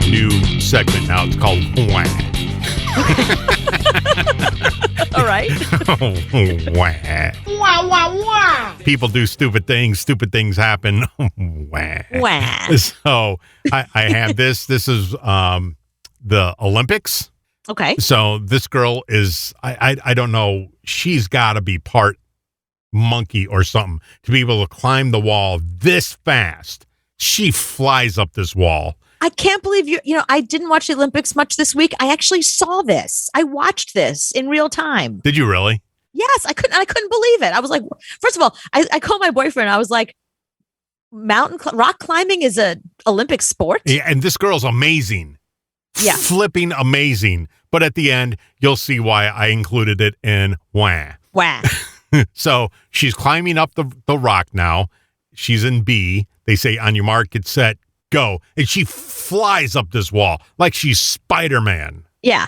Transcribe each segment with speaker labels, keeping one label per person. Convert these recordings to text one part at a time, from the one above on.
Speaker 1: a new segment now. It's called Wah.
Speaker 2: All right.
Speaker 1: Wah.
Speaker 3: Wah, wah, wah.
Speaker 1: People do stupid things. Stupid things happen. Wah.
Speaker 2: Wah.
Speaker 1: So I have this. This is the Olympics.
Speaker 2: Okay.
Speaker 1: So this girl is, I don't know, she's got to be part monkey or something to be able to climb the wall this fast. She flies up this wall.
Speaker 2: I can't believe I didn't watch the Olympics much this week. I actually saw this. I watched this in real time.
Speaker 1: Did you really?
Speaker 2: Yes, I couldn't believe it. I was like, first of all, I called my boyfriend. I was like, rock climbing is a Olympic sport?
Speaker 1: Yeah, and this girl's amazing.
Speaker 2: Yeah.
Speaker 1: Flipping amazing. But at the end, you'll see why I included it in Wah.
Speaker 2: Wah.
Speaker 1: So she's climbing up the rock now. She's in B. They say, on your mark, get set, go. And she flies up this wall like she's Spider-Man.
Speaker 2: Yeah,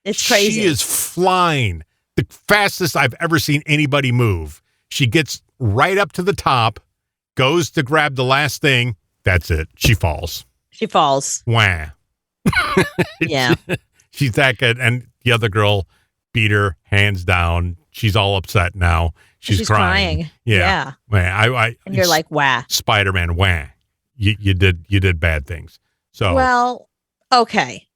Speaker 2: it's crazy.
Speaker 1: She is flying. The fastest I've ever seen anybody move. She gets right up to the top, goes to grab the last thing. That's it. She falls.
Speaker 2: She falls.
Speaker 1: Wah.
Speaker 2: Yeah.
Speaker 1: She's that good. And the other girl beat her hands down. She's all upset now. She's crying. Yeah. I
Speaker 2: and you're like, wah.
Speaker 1: Spider-Man, wah. You did bad things. So
Speaker 2: well, okay.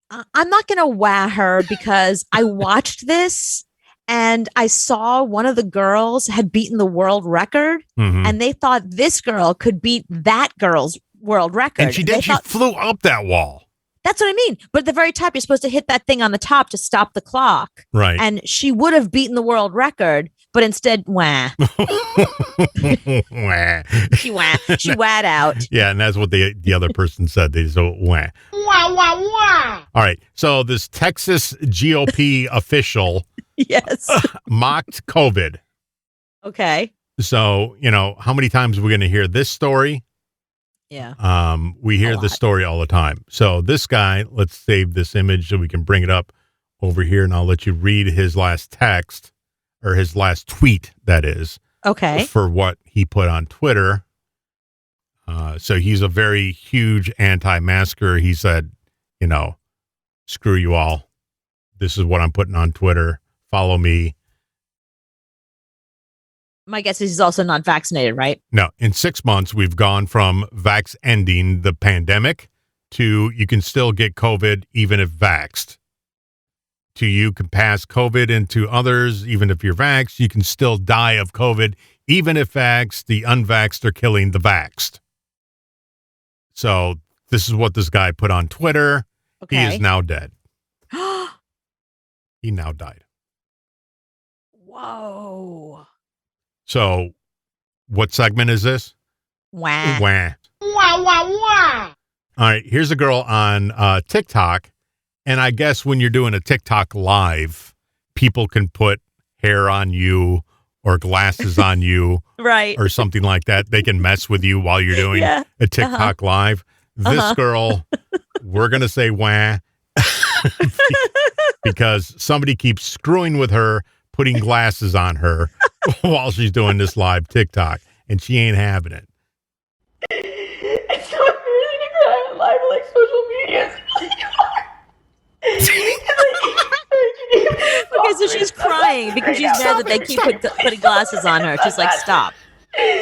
Speaker 2: I'm not going to wah her because I watched this and I saw one of the girls had beaten the world record and they thought this girl could beat that girl's world record.
Speaker 1: And she did. She flew up that wall.
Speaker 2: That's what I mean. But at the very top, you're supposed to hit that thing on the top to stop the clock.
Speaker 1: Right.
Speaker 2: And she would have beaten the world record, but instead, wah.
Speaker 1: Wah.
Speaker 2: She wah'd out.
Speaker 1: Yeah, and that's what the other person said. They said, wah.
Speaker 3: Wah, wah, wah.
Speaker 1: All right. So this Texas GOP official
Speaker 2: Yes.
Speaker 1: mocked COVID.
Speaker 2: Okay.
Speaker 1: So, how many times are we going to hear this story?
Speaker 2: Yeah.
Speaker 1: We hear this story all the time. So this guy, let's save this image so we can bring it up over here, and I'll let you read his last text, or his last tweet, that is.
Speaker 2: Okay.
Speaker 1: For what he put on Twitter. So he's a very huge anti-masker. He said, screw you all. This is what I'm putting on Twitter. Follow me.
Speaker 2: My guess is he's also not vaccinated, right?
Speaker 1: No, in 6 months, we've gone from vax ending the pandemic to you can still get COVID even if vaxxed. To you can pass COVID into others, even if you're vaxxed. You can still die of COVID, even if vaxxed. The unvaxxed are killing the vaxxed. So this is what this guy put on Twitter.
Speaker 2: Okay.
Speaker 1: He is now dead. He now died.
Speaker 2: Whoa.
Speaker 1: So what segment is this?
Speaker 2: Wah.
Speaker 1: Wah.
Speaker 3: Wah, wah, wah.
Speaker 1: All right, here's a girl on TikTok, and I guess when you're doing a TikTok live, people can put hair on you or glasses on you,
Speaker 2: Right.
Speaker 1: or something like that. They can mess with you while you're doing
Speaker 2: Yeah.
Speaker 1: a TikTok live. This girl, we're going to say wah, because somebody keeps screwing with her, putting glasses on her while she's doing this live TikTok, and she ain't having it.
Speaker 4: It's so embarrassing to cry on live, like social media. It's really hard.
Speaker 2: Okay, so she's crying because she's mad that they keep putting glasses on her. She's like, stop.
Speaker 4: Social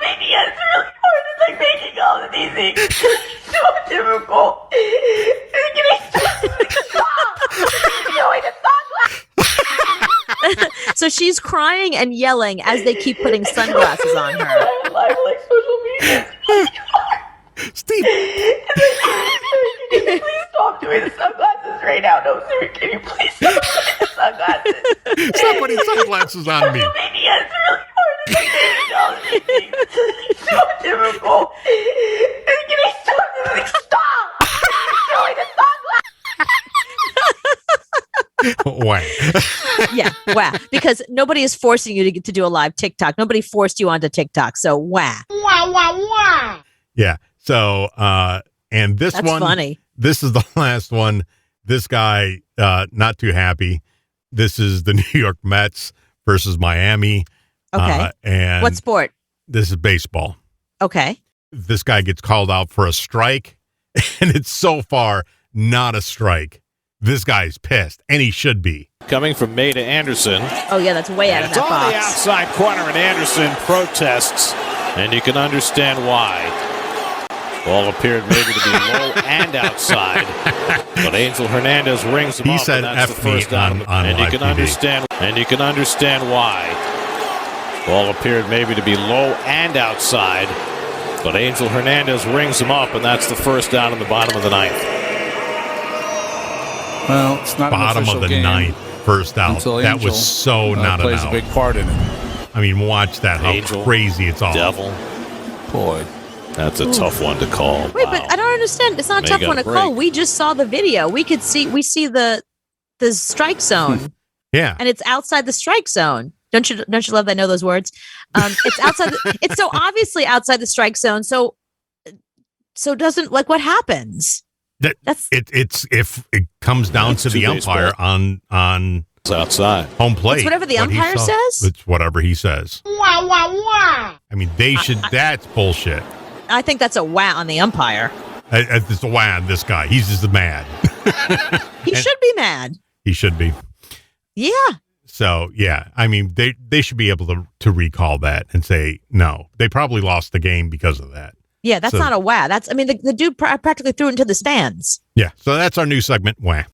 Speaker 4: media is really hard. It's like making all of these things so difficult.
Speaker 2: So she's crying and yelling as they keep putting sunglasses on her.
Speaker 4: Live, like social media is really hard.
Speaker 1: Steve.
Speaker 4: Can you please stop doing the sunglasses right now? No, sir, can you please stop doing the sunglasses?
Speaker 1: Stop putting sunglasses on me.
Speaker 4: Social media is really hard. It's like making all of these things so difficult. Can you stop doing the sunglasses?
Speaker 1: Wah.
Speaker 2: Yeah, wow. Because nobody is forcing you to do a live TikTok. Nobody forced you onto TikTok. So, wow.
Speaker 3: Wah, wah, wah.
Speaker 1: Yeah. So, and this
Speaker 2: That's
Speaker 1: one,
Speaker 2: funny.
Speaker 1: This is the last one. This guy, not too happy. This is the New York Mets versus Miami.
Speaker 2: Okay.
Speaker 1: And
Speaker 2: What sport?
Speaker 1: this is baseball.
Speaker 2: Okay.
Speaker 1: This guy gets called out for a strike, And it's so far not a strike. This guy's pissed, and he should be.
Speaker 5: Coming from May to Anderson.
Speaker 2: Oh, yeah, that's way out of
Speaker 5: It's
Speaker 2: that
Speaker 5: on
Speaker 2: box.
Speaker 5: the outside corner, and Anderson protests, and you can understand why. Ball appeared maybe to be low and outside, but Angel Hernandez rings him
Speaker 1: He
Speaker 5: up,
Speaker 1: said
Speaker 5: and that's
Speaker 1: F
Speaker 5: the first
Speaker 1: me
Speaker 5: down.
Speaker 1: on
Speaker 5: And you
Speaker 1: live
Speaker 5: can
Speaker 1: TV.
Speaker 5: understand why. Ball appeared maybe to be low and outside, but Angel Hernandez rings him up, and that's the first down in the bottom of the ninth.
Speaker 6: Well, it's not
Speaker 1: Bottom
Speaker 6: an
Speaker 1: of
Speaker 6: official
Speaker 1: the
Speaker 6: game
Speaker 1: ninth, first out.
Speaker 6: until
Speaker 1: That
Speaker 6: Angel,
Speaker 1: was so not
Speaker 6: plays
Speaker 1: an
Speaker 6: a
Speaker 1: out.
Speaker 6: big part in it.
Speaker 1: I mean, watch that. How
Speaker 5: Angel,
Speaker 1: crazy it's all.
Speaker 5: Devil.
Speaker 6: Boy,
Speaker 5: That's a tough one to call.
Speaker 2: Wait,
Speaker 5: Wow.
Speaker 2: but I don't understand. It's not a
Speaker 5: They
Speaker 2: tough
Speaker 5: got
Speaker 2: one
Speaker 5: a
Speaker 2: to call.
Speaker 5: break.
Speaker 2: We just saw the video. We see the strike zone,
Speaker 1: Yeah.
Speaker 2: and it's outside the strike zone. Don't you love that I know those words? It's outside. It's so obviously outside the strike zone. So doesn't like what happens? That's
Speaker 1: It's if it comes down
Speaker 5: That's
Speaker 1: to the
Speaker 5: two
Speaker 1: umpire on
Speaker 5: It's outside.
Speaker 1: home plate.
Speaker 2: It's whatever the
Speaker 1: what he
Speaker 2: umpire
Speaker 1: saw.
Speaker 2: says?
Speaker 1: It's whatever he says.
Speaker 3: Wah, wah, wah.
Speaker 1: I mean, they should. That's bullshit.
Speaker 2: I think that's a wow on the umpire.
Speaker 1: It's a wad. This guy, he's just mad.
Speaker 2: He should be mad.
Speaker 1: He should be.
Speaker 2: Yeah.
Speaker 1: So yeah, I mean, they should be able to recall that and say no. They probably lost the game because of that.
Speaker 2: Yeah, that's
Speaker 1: So-
Speaker 2: not a wow. The dude practically threw it into the stands.
Speaker 1: Yeah. So that's our new segment. Wah.